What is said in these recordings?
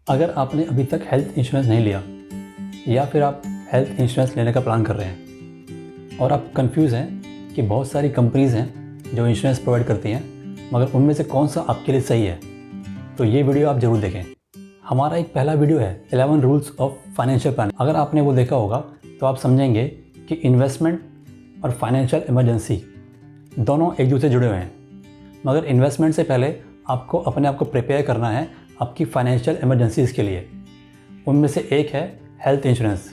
अगर आपने अभी तक हेल्थ इंश्योरेंस नहीं लिया या फिर आप हेल्थ इंश्योरेंस लेने का प्लान कर रहे हैं और आप कंफ्यूज हैं कि बहुत सारी कंपनीज़ हैं जो इंश्योरेंस प्रोवाइड करती हैं, मगर उनमें से कौन सा आपके लिए सही है, तो ये वीडियो आप ज़रूर देखें। हमारा एक पहला वीडियो है 11 रूल्स ऑफ फाइनेंशियल प्लानिंग। अगर आपने वो देखा होगा तो आप समझेंगे कि इन्वेस्टमेंट और फाइनेंशियल इमरजेंसी दोनों एक दूसरे से जुड़े हुए हैं। मगर इन्वेस्टमेंट से पहले आपको अपने आप को प्रिपेयर करना है आपकी फाइनेंशियल इमरजेंसीज़ के लिए। उनमें से एक है हेल्थ इंश्योरेंस।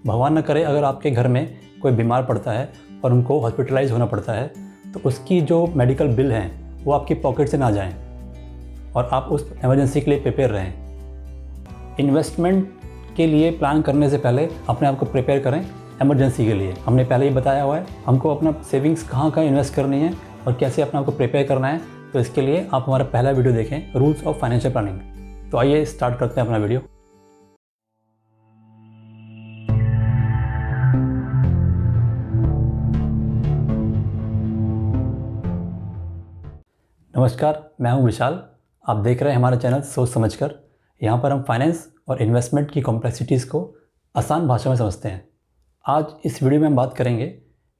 भगवान न करे अगर आपके घर में कोई बीमार पड़ता है और उनको हॉस्पिटलाइज होना पड़ता है तो उसकी जो मेडिकल बिल हैं वो आपकी पॉकेट से ना जाएं और आप उस इमरजेंसी के लिए प्रिपेयर रहें। इन्वेस्टमेंट के लिए प्लान करने से पहले अपने आप को प्रिपेयर करें इमरजेंसी के लिए। हमने पहले ही बताया हुआ है हमको अपना सेविंग्स कहाँ इन्वेस्ट करनी है और कैसे अपने आप को प्रिपेयर करना है। तो इसके लिए आप हमारा पहला वीडियो देखें, रूल्स ऑफ फाइनेंशियल प्लानिंग। तो आइए स्टार्ट करते हैं अपना वीडियो। नमस्कार, मैं हूं विशाल। आप देख रहे हैं हमारा चैनल सोच समझकर। यहां पर हम फाइनेंस और इन्वेस्टमेंट की कॉम्प्लेक्सिटीज़ को आसान भाषा में समझते हैं। आज इस वीडियो में हम बात करेंगे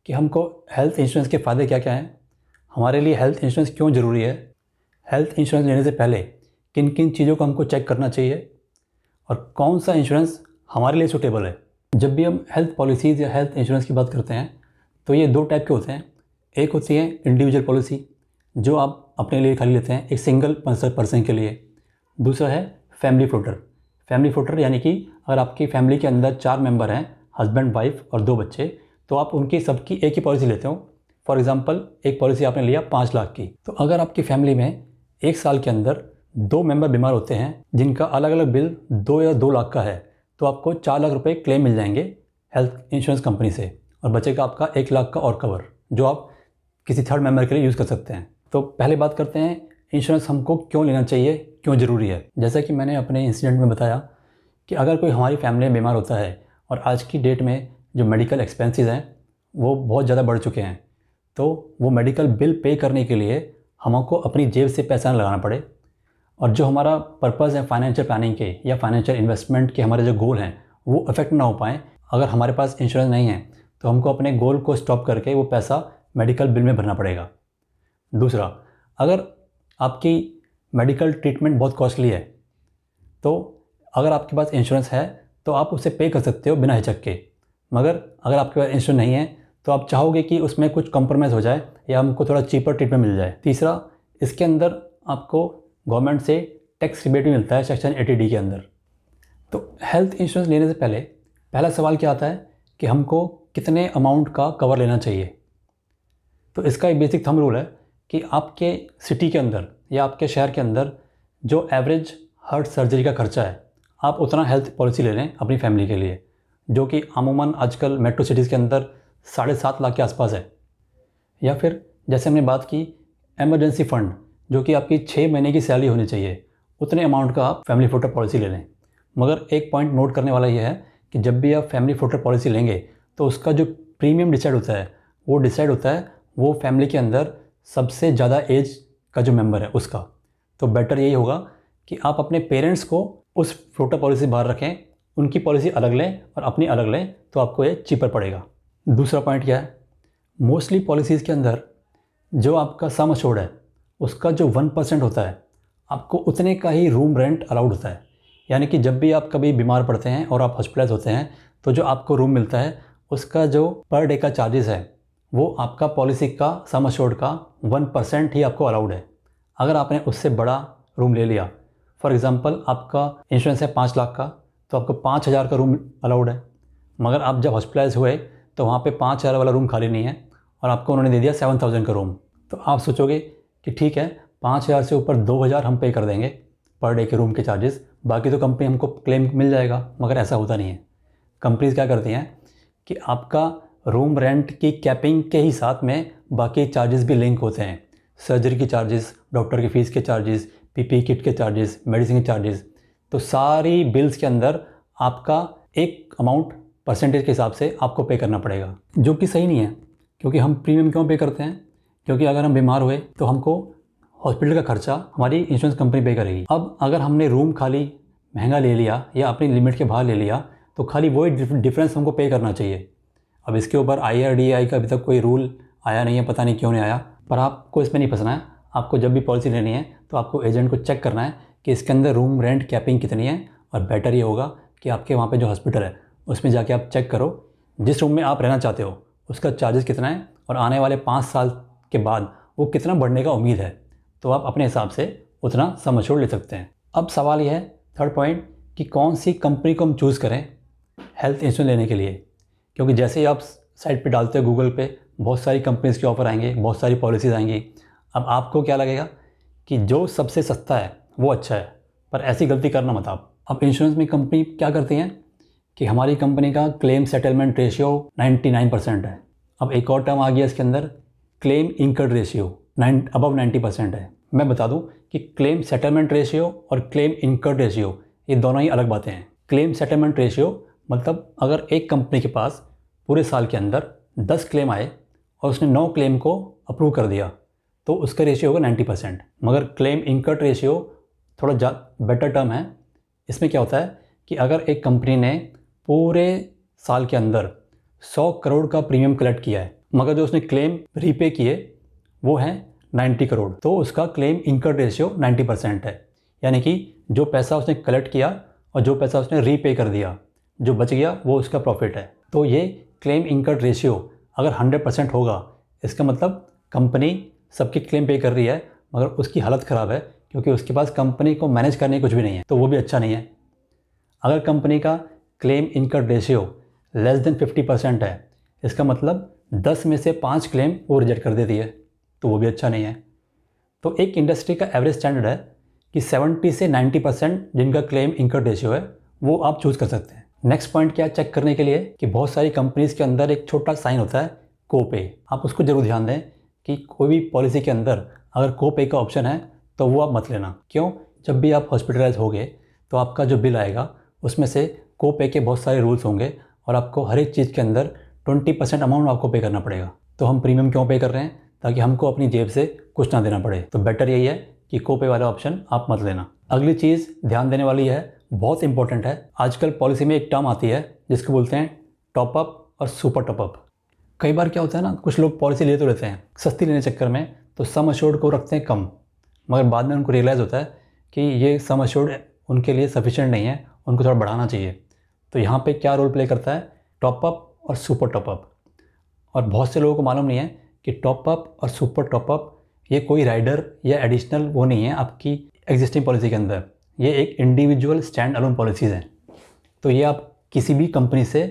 कि हमको हेल्थ इंश्योरेंस के फ़ायदे क्या क्या हैं, हमारे लिए हेल्थ इंश्योरेंस क्यों ज़रूरी है, हेल्थ इंश्योरेंस लेने से पहले किन किन चीज़ों को हमको चेक करना चाहिए और कौन सा इंश्योरेंस हमारे लिए सूटेबल है। जब भी हम हेल्थ पॉलिसीज़ या हेल्थ इंश्योरेंस की बात करते हैं तो ये दो टाइप के होते हैं। एक होती है इंडिविजुअल पॉलिसी जो आप अपने लिए खाली लेते हैं एक सिंगल पर्सन के लिए। दूसरा है फैमिली फ्लोटर यानी कि अगर आपकी फैमिली के अंदर 4 मेंबर हैं, हस्बैंड वाइफ और 2 बच्चे, तो आप उनकी सबकी एक ही पॉलिसी लेते हो। फॉर एग्जांपल एक पॉलिसी आपने लिया 5 लाख की। तो अगर आपकी फैमिली में 1 साल के अंदर 2 मेंबर बीमार होते हैं जिनका अलग अलग बिल 2 या 2 लाख का है, तो आपको 4 लाख रुपए क्लेम मिल जाएंगे हेल्थ इंश्योरेंस कंपनी से और बचेगा आपका 1 लाख का और कवर जो आप किसी थर्ड मेंबर के लिए यूज़ कर सकते हैं। तो पहले बात करते हैं इंश्योरेंस हमको क्यों लेना चाहिए, क्यों ज़रूरी है। जैसा कि मैंने अपने इंसिडेंट में बताया कि अगर कोई हमारी फैमिली में बीमार होता है और आज की डेट में जो मेडिकल एक्सपेंसेस हैं वो बहुत ज़्यादा बढ़ चुके हैं, तो वो मेडिकल बिल पे करने के लिए हमको अपनी जेब से पैसा न लगाना पड़े और जो हमारा पर्पज़ है फाइनेंशियल प्लानिंग के या फाइनेंशियल इन्वेस्टमेंट के हमारे जो गोल हैं वो अफेक्ट ना हो पाएँ। अगर हमारे पास इंश्योरेंस नहीं है तो हमको अपने गोल को स्टॉप करके वो पैसा मेडिकल बिल में भरना पड़ेगा। दूसरा, अगर आपकी मेडिकल ट्रीटमेंट बहुत कॉस्टली है तो अगर आपके पास इंश्योरेंस है तो आप उसे पे कर सकते हो बिना हिचक के। मगर अगर आपके पास इंश्योरेंस नहीं है तो आप चाहोगे कि उसमें कुछ कॉम्प्रोमाइज़ हो जाए या हमको थोड़ा चीपर ट्रीटमेंट मिल जाए। तीसरा, इसके अंदर आपको गवर्नमेंट से टैक्स रिबेट भी मिलता है सेक्शन 80D के अंदर। तो हेल्थ इंश्योरेंस लेने से पहले पहला सवाल क्या आता है कि हमको कितने अमाउंट का कवर लेना चाहिए। तो इसका एक बेसिक थंब रूल है कि आपके सिटी के अंदर या आपके शहर के अंदर जो एवरेज हार्ट सर्जरी का खर्चा है आप उतना हेल्थ पॉलिसी ले लें अपनी फैमिली के लिए, जो कि अमूमन आजकल मेट्रो सिटीज़ के अंदर 7.5 लाख के आसपास है। या फिर जैसे हमने बात की इमरजेंसी फ़ंड जो कि आपकी 6 महीने की सैलरी होनी चाहिए, उतने अमाउंट का आप फैमिली फ्लोटर पॉलिसी ले लें। मगर एक पॉइंट नोट करने वाला ये है कि जब भी आप फैमिली फ्लोटर पॉलिसी लेंगे तो उसका जो प्रीमियम डिसाइड होता है वो डिसाइड होता है वो फैमिली के अंदर सबसे ज़्यादा एज का जो मेंबर है उसका। तो बेटर यही होगा कि आप अपने पेरेंट्स को उस फ्लोटर पॉलिसी बाहर रखें, उनकी पॉलिसी अलग लें और अपनी अलग लें, तो आपको ये चीपर पड़ेगा। दूसरा पॉइंट क्या है, मोस्टली पॉलिसीज़ के अंदर जो आपका सम अश्योर्ड है उसका जो 1% होता है आपको उतने का ही रूम रेंट अलाउड होता है। यानी कि जब भी आप कभी बीमार पड़ते हैं और आप हॉस्पिटलाइज होते हैं तो जो आपको रूम मिलता है उसका जो पर डे का चार्जेस है वो आपका पॉलिसी का सम अश्योर्ड का 1% ही आपको अलाउड है। अगर आपने उससे बड़ा रूम ले लिया, फॉर एग्ज़ाम्पल आपका इंश्योरेंस है 5 लाख का, तो आपको 5,000 का रूम अलाउड है। मगर आप जब हॉस्पिटलाइज हुए तो वहाँ पे 5,000 वाला रूम खाली नहीं है और आपको उन्होंने दे दिया 7,000 का रूम। तो आप सोचोगे कि ठीक है 5,000 से ऊपर 2,000 हम पे कर देंगे पर डे के रूम के चार्जेस, बाकी तो कंपनी हमको क्लेम मिल जाएगा। मगर ऐसा होता नहीं है। कंपनीज़ क्या करती हैं कि आपका रूम रेंट की कैपिंग के ही साथ में बाकी चार्जेस भी लिंक होते हैं। सर्जरी की चार्जेस, डॉक्टर की फ़ीस के चार्जेस, पीपी किट के चार्जेस, मेडिसिन के चार्जेस, तो सारी बिल्स के अंदर आपका एक अमाउंट परसेंटेज के हिसाब से आपको पे करना पड़ेगा, जो कि सही नहीं है। क्योंकि हम प्रीमियम क्यों पे करते हैं? क्योंकि अगर हम बीमार हुए तो हमको हॉस्पिटल का खर्चा हमारी इंश्योरेंस कंपनी पे करेगी। अब अगर हमने रूम खाली महंगा ले लिया या अपनी लिमिट के बाहर ले लिया तो खाली वही डिफरेंस हमको पे करना चाहिए। अब इसके ऊपर IRDAI का अभी तक कोई रूल आया नहीं है, पता नहीं क्यों नहीं आया, पर आपको इसमें नहीं फंसना है। आपको जब भी पॉलिसी लेनी है तो आपको एजेंट को चेक करना है कि इसके अंदर रूम रेंट कैपिंग कितनी है, और बेटर ये होगा कि आपके वहाँ पे जो हॉस्पिटल है उसमें जाके आप चेक करो जिस रूम में आप रहना चाहते हो उसका चार्जेस कितना है, और आने वाले 5 साल के बाद वो कितना बढ़ने का उम्मीद है, तो आप अपने हिसाब से उतना सम एश्योर्ड ले सकते हैं। अब सवाल यह है, थर्ड पॉइंट, कि कौन सी कंपनी को हम चूज़ करें हेल्थ इंश्योरेंस लेने के लिए। क्योंकि जैसे ही आप साइट पे डालते हो गूगल पे, बहुत सारी कंपनीज़ के ऑफ़र आएंगे, बहुत सारी पॉलिसीज़ आएंगी। अब आपको क्या लगेगा कि जो सबसे सस्ता है वो अच्छा है, पर ऐसी गलती करना मत आप। अब इंश्योरेंस में कंपनी क्या करती हैं कि हमारी कंपनी का क्लेम सेटलमेंट रेशियो 99% है। अब एक और टर्म आ गया इसके अंदर, क्लेम इंकर्ड रेशियो अबव 90% है। मैं बता दूं कि क्लेम सेटलमेंट रेशियो और क्लेम इंकर्ड रेशियो ये दोनों ही अलग बातें हैं। क्लेम सेटलमेंट रेशियो मतलब अगर एक कंपनी के पास पूरे साल के अंदर 10 क्लेम आए और उसने 9 क्लेम को अप्रूव कर दिया तो उसका रेशियो होगा 90%। मगर क्लेम इंकर्ड रेशियो थोड़ा बेटर टर्म है। इसमें क्या होता है कि अगर एक कंपनी ने पूरे साल के अंदर 100 करोड़ का प्रीमियम कलेक्ट किया है, मगर जो उसने क्लेम रीपे किए वो हैं 90 करोड़, तो उसका क्लेम इंकर्ड रेशियो 90% है। यानी कि जो पैसा उसने कलेक्ट किया और जो पैसा उसने रीपे कर दिया, जो बच गया वो उसका प्रॉफिट है। तो ये क्लेम इंकर्ड रेशियो अगर 100% होगा, इसका मतलब कंपनी सबकी क्लेम पे कर रही है मगर उसकी हालत ख़राब है क्योंकि उसके पास कंपनी को मैनेज करने की कुछ भी नहीं है, तो वो भी अच्छा नहीं है। अगर कंपनी का claim incurred ratio less than 50% है, इसका मतलब 10 में से 5 क्लेम वो रिजेक्ट कर देती है, तो वो भी अच्छा नहीं है। तो एक इंडस्ट्री का एवरेज स्टैंडर्ड है कि 70 से 90% जिनका क्लेम इनकर्ड रेशियो है वो आप चूज़ कर सकते हैं। नेक्स्ट पॉइंट क्या चेक करने के लिए कि बहुत सारी कंपनीज़ के अंदर एक छोटा साइन होता है कोपे। आप उसको जरूर ध्यान दें कि कोई भी पॉलिसी के अंदर अगर कोपे का ऑप्शन है तो वो आप मत लेना। क्यों? जब भी आप हॉस्पिटलाइज होगे तो आपका जो बिल आएगा उसमें से कोपे के बहुत सारे रूल्स होंगे और आपको हर एक चीज़ के अंदर 20% अमाउंट आपको पे करना पड़ेगा। तो हम प्रीमियम क्यों पे कर रहे हैं? ताकि हमको अपनी जेब से कुछ ना देना पड़े। तो बेटर यही है कि कोपे वाला ऑप्शन आप मत लेना। अगली चीज़ ध्यान देने वाली है, बहुत इंपॉर्टेंट है। आजकल पॉलिसी में एक टर्म आती है जिसको बोलते हैं टॉपअप और सुपर टॉपअप। कई बार क्या होता है ना, कुछ लोग पॉलिसी ले तो लेते हैं सस्ती लेने चक्कर में, तो सम एश्योर्ड को रखते हैं कम, मगर बाद में उनको रियलाइज़ होता है कि ये सम एश्योर्ड उनके लिए सफिशिएंट नहीं है, उनको थोड़ा बढ़ाना चाहिए। तो यहाँ पे क्या रोल प्ले करता है? टॉपअप और सुपर टॉपअप। और बहुत से लोगों को मालूम नहीं है कि टॉपअप और सुपर टॉपअप ये कोई राइडर या एडिशनल वो नहीं है आपकी एग्जिस्टिंग पॉलिसी के अंदर, ये एक इंडिविजुअल स्टैंड अलोन पॉलिसीज़ हैं। तो ये आप किसी भी कंपनी से,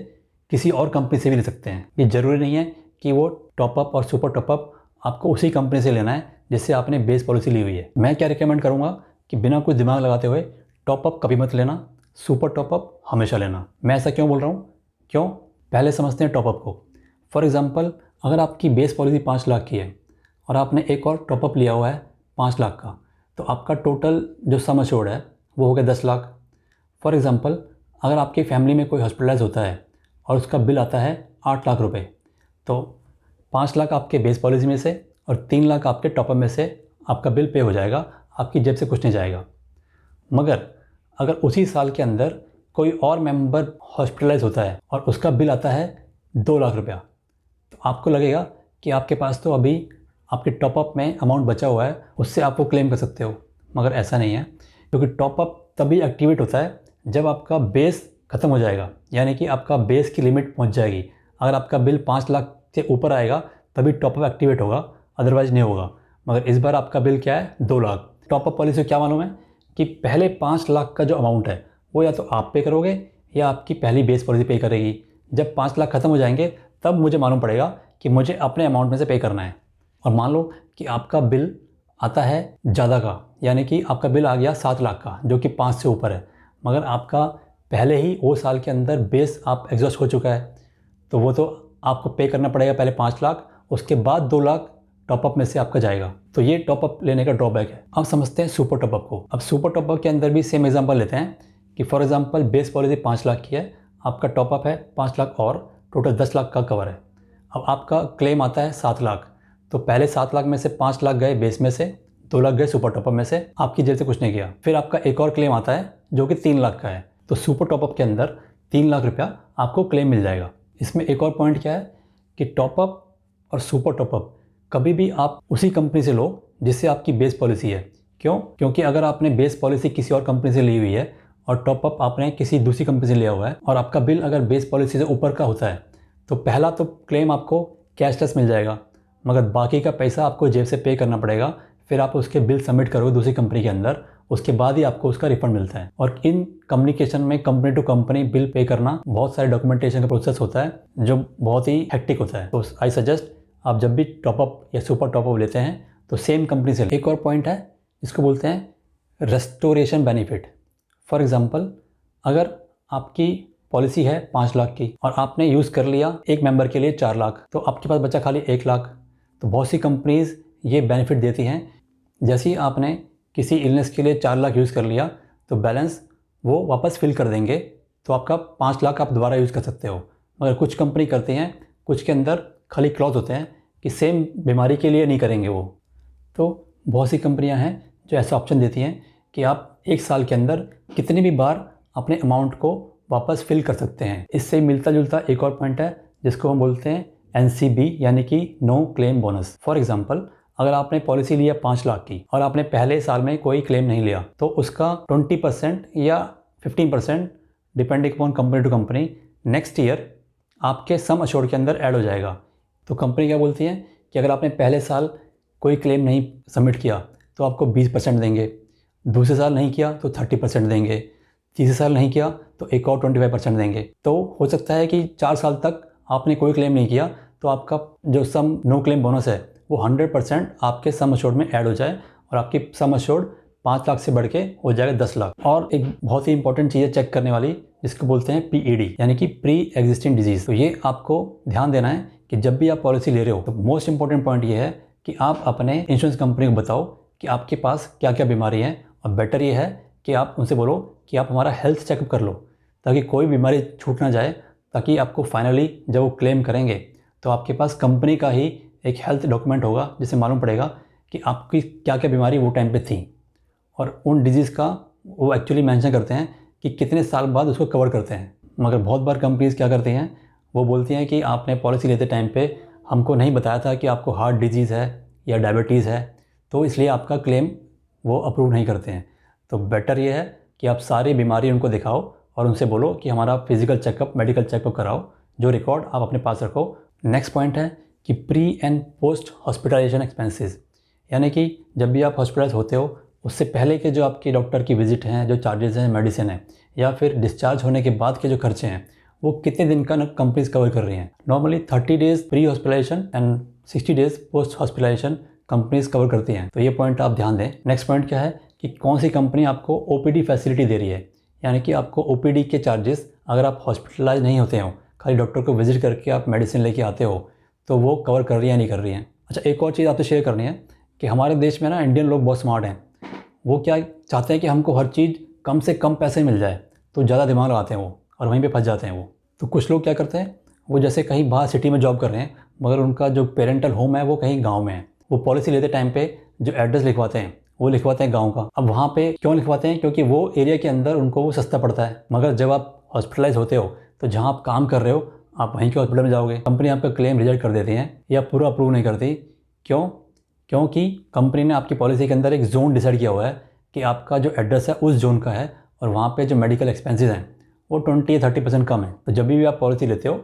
किसी और कंपनी से भी ले सकते हैं। ये ज़रूरी नहीं है कि वो टॉपअप और सुपर टॉपअप आपको उसी कंपनी से लेना है जिससे आपने बेस पॉलिसी ली हुई है। मैं क्या रिकमेंड करूँगा कि बिना कुछ दिमाग लगाते हुए टॉपअप कभी मत लेना, सुपर टॉपअप हमेशा लेना। मैं ऐसा क्यों बोल रहा हूँ? क्यों? पहले समझते हैं टॉपअप को। फॉर एग्ज़ाम्पल, अगर आपकी बेस पॉलिसी 5 लाख की है और आपने एक और टॉपअप लिया हुआ है 5 लाख का, तो आपका टोटल जो सम एश्योर्ड है वो हो गया 10 लाख। फॉर एग्ज़ाम्पल, अगर आपकी फैमिली में कोई हॉस्पिटलाइज होता है और उसका बिल आता है 8 लाख रुपए, तो 5 लाख आपके बेस पॉलिसी में से और 3 लाख आपके टॉपअप में से आपका बिल पे हो जाएगा, आपकी जेब से कुछ नहीं जाएगा। मगर अगर उसी साल के अंदर कोई और मेंबर हॉस्पिटलाइज होता है और उसका बिल आता है 2 लाख रुपया, तो आपको लगेगा कि आपके पास तो अभी आपके टॉपअप में अमाउंट बचा हुआ है, उससे आप वो क्लेम कर सकते हो। मगर ऐसा नहीं है, क्योंकि टॉपअप तभी एक्टिवेट होता है जब आपका बेस ख़त्म हो जाएगा, यानी कि आपका बेस की लिमिट पहुंच जाएगी। अगर आपका बिल 5 लाख से ऊपर आएगा तभी टॉपअप एक्टिवेट होगा, अदरवाइज़ नहीं होगा। मगर इस बार आपका बिल क्या है? 2 लाख। टॉपअप पॉलिसी क्या मालूम है कि पहले 5 लाख का जो अमाउंट है वो या तो आप पे करोगे या आपकी पहली बेस पॉलिसी पे करेगी। जब 5 लाख ख़त्म हो जाएंगे तब मुझे मालूम पड़ेगा कि मुझे अपने अमाउंट में से पे करना है। और मान लो कि आपका बिल आता है ज़्यादा का, यानी कि आपका बिल आ गया 7 लाख का, जो कि 5 से ऊपर है, मगर आपका पहले ही वो साल के अंदर बेस आप एग्जॉस्ट हो चुका है, तो वो तो आपको पे करना पड़ेगा पहले 5 लाख, उसके बाद 2 लाख टॉपअप में से आपका जाएगा। तो ये टॉपअप लेने का ड्रॉबैक है। अब समझते हैं सुपर टॉपअप को। अब सुपर टॉपअप के अंदर भी सेम एग्जांपल लेते हैं कि for example base policy 5 lakh की है, आपका टॉपअप है 5 लाख और टोटल 10 लाख का कवर है। अब आपका क्लेम आता है 7 लाख, तो पहले 7 लाख में से 5 लाख गए बेस में से, 2 लाख गए सुपर टॉपअप में से, आपकी जेब से कुछ नहीं गया। फिर आपका एक और क्लेम आता है जो कि 3 लाख का है, तो सुपर टॉपअप के अंदर 3 लाख रुपया आपको क्लेम मिल जाएगा। इसमें एक और पॉइंट क्या है कि टॉपअप और सुपर टॉपअप कभी भी आप उसी कंपनी से लो जिससे आपकी बेस पॉलिसी है। क्यों? क्योंकि अगर आपने बेस पॉलिसी किसी और कंपनी से ली हुई है और टॉपअप आपने किसी दूसरी कंपनी से लिया हुआ है और आपका बिल अगर बेस पॉलिसी से ऊपर का होता है, तो पहला तो क्लेम आपको कैशलेस मिल जाएगा, मगर बाकी का पैसा आपको जेब से पे करना पड़ेगा। फिर आप उसके बिल सबमिट करोगे दूसरी कंपनी के अंदर, उसके बाद ही आपको उसका रिफंड मिलता है। और इन कम्युनिकेशन में company to company bill pay करना बहुत सारे डॉक्यूमेंटेशन का प्रोसेस होता है जो बहुत ही हेक्टिक होता है। तो आई सजेस्ट आप जब भी टॉपअप या सुपर टॉपअप लेते हैं तो सेम कंपनी से। एक और पॉइंट है, इसको बोलते हैं रेस्टोरेशन बेनिफिट। फॉर एग्जांपल, अगर आपकी पॉलिसी है 5 लाख की और आपने यूज़ कर लिया एक मेंबर के लिए 4 लाख, तो आपके पास बचा खाली 1 लाख। तो बहुत सी कंपनीज़ ये बेनिफिट देती हैं, जैसे ही आपने किसी इलनेस के लिए 4 लाख यूज़ कर लिया तो बैलेंस वो वापस फिल कर देंगे, तो आपका 5 लाख आप दोबारा यूज़ कर सकते हो। मगर कुछ कंपनी करती हैं, कुछ के अंदर खाली क्लॉज होते हैं कि सेम बीमारी के लिए नहीं करेंगे वो। तो बहुत सी कंपनियां हैं जो ऐसा ऑप्शन देती हैं कि आप 1 साल के अंदर कितनी भी बार अपने अमाउंट को वापस फिल कर सकते हैं। इससे मिलता जुलता एक और पॉइंट है जिसको हम बोलते हैं NCB, यानी कि no claim bonus. For example, अगर आपने पॉलिसी लिया 5 लाख की और आपने पहले साल में कोई क्लेम नहीं लिया, तो उसका 20% या 15% depending upon company to company next year आपके सम अश्योर्ड के अंदर ऐड हो जाएगा। तो कंपनी क्या बोलती है कि अगर आपने पहले साल कोई क्लेम नहीं सबमिट किया तो आपको 20% देंगे, दूसरे साल नहीं किया तो 30% देंगे, तीसरे साल नहीं किया तो एक और 25% देंगे। तो हो सकता है कि 4 साल तक आपने कोई क्लेम नहीं किया तो आपका जो सम नो क्लेम बोनस है वो 100% आपके सम अश्योर्ड में ऐड हो जाए और आपकी सम अश्योर्ड 5 लाख से बढ़ के हो जाएगा 10 लाख। और एक बहुत ही इंपॉर्टेंट चीज़ है चेक करने वाली, जिसको बोलते हैं PED, यानी कि प्री एग्जिस्टिंग डिजीज़। तो ये आपको ध्यान देना है कि जब भी आप पॉलिसी ले रहे हो तो मोस्ट इंपॉर्टेंट पॉइंट ये है कि आप अपने इंश्योरेंस कंपनी को बताओ कि आपके पास क्या क्या बीमारी है, और बेटर ये है कि आप उनसे बोलो कि आप हमारा हेल्थ चेकअप कर लो, ताकि कोई बीमारी छूट ना जाए, ताकि आपको फाइनली जब वो क्लेम करेंगे तो आपके पास कंपनी का ही एक हेल्थ डॉक्यूमेंट होगा जिससे मालूम पड़ेगा कि आपकी क्या क्या बीमारी वो टाइम पे थी, और उन डिजीज़ का वो एक्चुअली मेंशन करते हैं कि कितने साल बाद उसको कवर करते हैं। मगर बहुत बार कंपनीज़ क्या करती हैं, वो बोलती हैं कि आपने पॉलिसी लेते टाइम पे हमको नहीं बताया था कि आपको हार्ट डिजीज़ है या डायबिटीज़ है, तो इसलिए आपका क्लेम वो अप्रूव नहीं करते हैं। तो बेटर ये है कि आप सारी बीमारी उनको दिखाओ और उनसे बोलो कि हमारा फिजिकल चेकअप, मेडिकल चेकअप कराओ, जो रिकॉर्ड आप अपने पास रखो। नेक्स्ट पॉइंट है कि pre and post hospitalisation expenses, यानी कि जब भी आप हॉस्पिटलाइज होते हो उससे पहले के जो आपकी डॉक्टर की विजिट हैं, जो चार्जेस हैं, मेडिसिन है, या फिर डिस्चार्ज होने के बाद के जो खर्चे हैं, वो कितने दिन का कंपनीज कवर कर रही हैं। Normally 30 days pre hospitalisation and 60 days post hospitalisation companies cover करती हैं। तो ये पॉइंट आप ध्यान दें। नेक्स्ट पॉइंट क्या है कि कौन सी कंपनी आपको OPD फैसिलिटी दे रही है, यानी कि आपको OPD के चार्जेस अगर आप हॉस्पिटलाइज नहीं होते हो, खाली डॉक्टर को विजिट करके आप मेडिसिन लेके आते हो, तो वो कवर कर रही है या नहीं कर रही है। अच्छा, एक और चीज़ आपसे शेयर करनी है कि हमारे देश में ना इंडियन लोग बहुत स्मार्ट हैं। वो क्या चाहते हैं कि हमको हर चीज़ कम से कम पैसे मिल जाए, तो ज़्यादा दिमाग लगाते हैं वो और वहीं पे फंस जाते हैं वो। तो कुछ लोग क्या करते हैं, वो जैसे कहीं बाहर सिटी में जॉब कर रहे हैं मगर उनका जो पेरेंटल होम है वो कहीं गाँव में है, वो पॉलिसी लेते टाइम पे जो एड्रेस लिखवाते हैं वो लिखवाते हैं गाँव का। अब वहाँ पे क्यों लिखवाते हैं, क्योंकि वो एरिया के अंदर उनको वो सस्ता पड़ता है। मगर जब आप हॉस्पिटलाइज होते हो तो जहाँ आप काम कर रहे हो आप वहीं के हॉस्पिटल में जाओगे, कंपनी आपका क्लेम रिजेक्ट कर देती है या पूरा अप्रूव नहीं करती। क्यों? क्योंकि कंपनी ने आपकी पॉलिसी के अंदर एक जोन डिसाइड किया हुआ है कि आपका जो एड्रेस है उस जोन का है और वहाँ पे जो मेडिकल एक्सपेंसेस हैं वो 20 या 30% कम है। तो जब भी आप पॉलिसी लेते हो,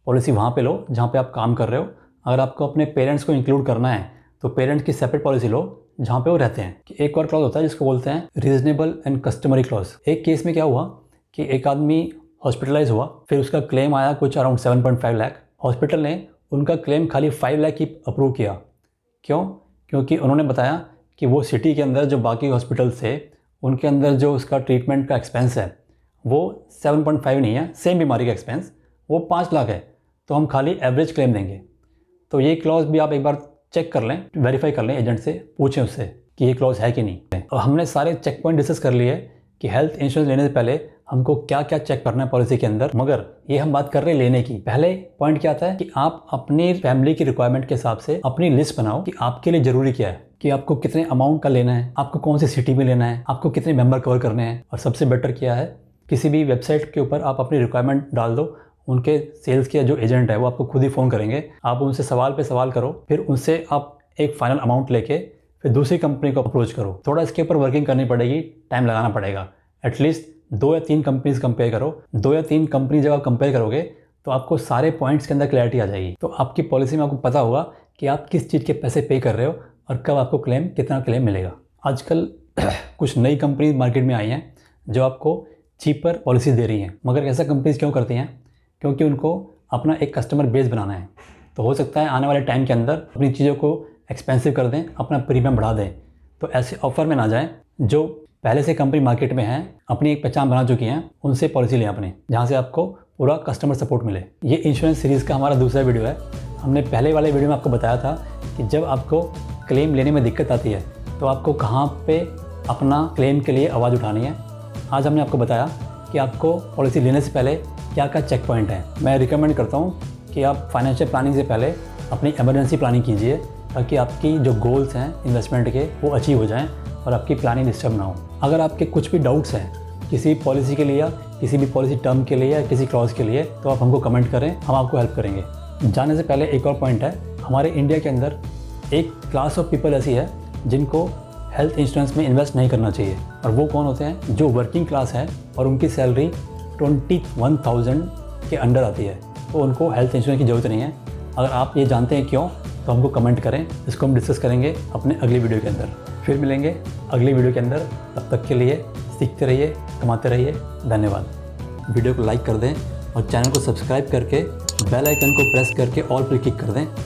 पॉलिसी वहाँ पे लो जहाँ पे आप काम कर रहे हो। अगर आपको अपने पेरेंट्स को इंक्लूड करना है तो पेरेंट्स की सेपरेट पॉलिसी लो जहाँ पे वो रहते हैं। कि एक और क्लॉज होता है जिसको बोलते हैं रीजनेबल एंड कस्टमरी क्लॉज। एक केस में क्या हुआ कि एक आदमी हॉस्पिटलाइज हुआ, फिर उसका क्लेम आया कुछ अराउंड 7.5 लाख। हॉस्पिटल ने उनका क्लेम खाली 5 लाख ही अप्रूव किया। क्यों? क्योंकि उन्होंने बताया कि वो सिटी के अंदर जो बाकी हॉस्पिटल थे उनके अंदर जो उसका ट्रीटमेंट का एक्सपेंस है वो 7.5 नहीं है, सेम बीमारी का एक्सपेंस वो 5 लाख है, तो हम खाली एवरेज क्लेम देंगे। तो ये क्लॉज भी आप एक बार चेक कर लें, वेरीफाई कर लें, एजेंट से पूछें उससे कि ये क्लॉज है कि नहीं। और हमने सारे चेक पॉइंट डिस्कस कर लिए कि हेल्थ इंश्योरेंस लेने से पहले हमको क्या क्या चेक करना है पॉलिसी के अंदर। मगर ये हम बात कर रहे हैं लेने की। पहले पॉइंट क्या आता है कि आप अपनी फैमिली की रिक्वायरमेंट के हिसाब से अपनी लिस्ट बनाओ कि आपके लिए ज़रूरी क्या है, कि आपको कितने अमाउंट का लेना है, आपको कौन सी सिटी में लेना है, आपको कितने मेंबर कवर करने हैं। और सबसे बेटर क्या है, किसी भी वेबसाइट के ऊपर आप अपनी रिक्वायरमेंट डाल दो, उनके सेल्स के जो एजेंट है वो आपको खुद ही फ़ोन करेंगे। आप उनसे सवाल पे सवाल करो, फिर उनसे आप एक फाइनल अमाउंट लेके फिर दूसरी कंपनी को अप्रोच करो। थोड़ा इसके ऊपर वर्किंग करनी पड़ेगी, टाइम लगाना पड़ेगा। एटलीस्ट 2 या 3 कंपनीज कंपेयर करो। 2 या 3 कंपनी जब आप कंपेयर करोगे तो आपको सारे पॉइंट्स के अंदर क्लैरिटी आ जाएगी। तो आपकी पॉलिसी में आपको पता होगा कि आप किस चीज़ के पैसे पे कर रहे हो और कब आपको कितना क्लेम मिलेगा। आजकल कुछ नई कंपनी मार्केट में आई हैं जो आपको चीपर पॉलिसी दे रही हैं। मगर ऐसा कंपनीज क्यों करती हैं? क्योंकि उनको अपना एक कस्टमर बेस बनाना है। तो हो सकता है आने वाले टाइम के अंदर अपनी चीज़ों को एक्सपेंसिव कर दें, अपना प्रीमियम बढ़ा दें। तो ऐसे ऑफ़र में ना जाएं। जो पहले से कंपनी मार्केट में हैं, अपनी एक पहचान बना चुकी हैं, उनसे पॉलिसी लें अपनी, जहाँ से आपको पूरा कस्टमर सपोर्ट मिले। ये इंश्योरेंस सीरीज़ का हमारा दूसरा वीडियो है। हमने पहले वाले वीडियो में आपको बताया था कि जब आपको क्लेम लेने में दिक्कत आती है तो आपको कहाँ पे अपना क्लेम के लिए आवाज़ उठानी है। आज हमने आपको बताया कि आपको पॉलिसी लेने से पहले क्या क्या चेक पॉइंट हैं। मैं रिकमेंड करता हूँ कि आप फाइनेंशियल प्लानिंग से पहले अपनी इमरजेंसी प्लानिंग कीजिए, ताकि आपकी जो गोल्स हैं इन्वेस्टमेंट के वो अचीव हो जाएं और आपकी प्लानिंग डिस्टर्ब ना हो। अगर आपके कुछ भी डाउट्स हैं किसी पॉलिसी के लिए या किसी भी पॉलिसी टर्म के लिए या किसी क्लॉज के लिए, तो आप हमको कमेंट करें, हम आपको हेल्प करेंगे। जाने से पहले एक और पॉइंट है, हमारे इंडिया के अंदर एक क्लास ऑफ पीपल ऐसी है जिनको हेल्थ इंश्योरेंस में इन्वेस्ट नहीं करना चाहिए। और वो कौन होते हैं? जो वर्किंग क्लास है और उनकी सैलरी 21,000 के अंडर आती है, तो उनको हेल्थ इंश्योरेंस की ज़रूरत नहीं है। अगर आप ये जानते हैं क्यों, तो हमको कमेंट करें, इसको हम डिस्कस करेंगे अपने अगली वीडियो के अंदर। फिर मिलेंगे अगली वीडियो के अंदर। तब तक के लिए सीखते रहिए, कमाते रहिए। धन्यवाद। वीडियो को लाइक कर दें और चैनल को सब्सक्राइब करके बेल आइकन को प्रेस करके ऑल पर क्लिक कर दें,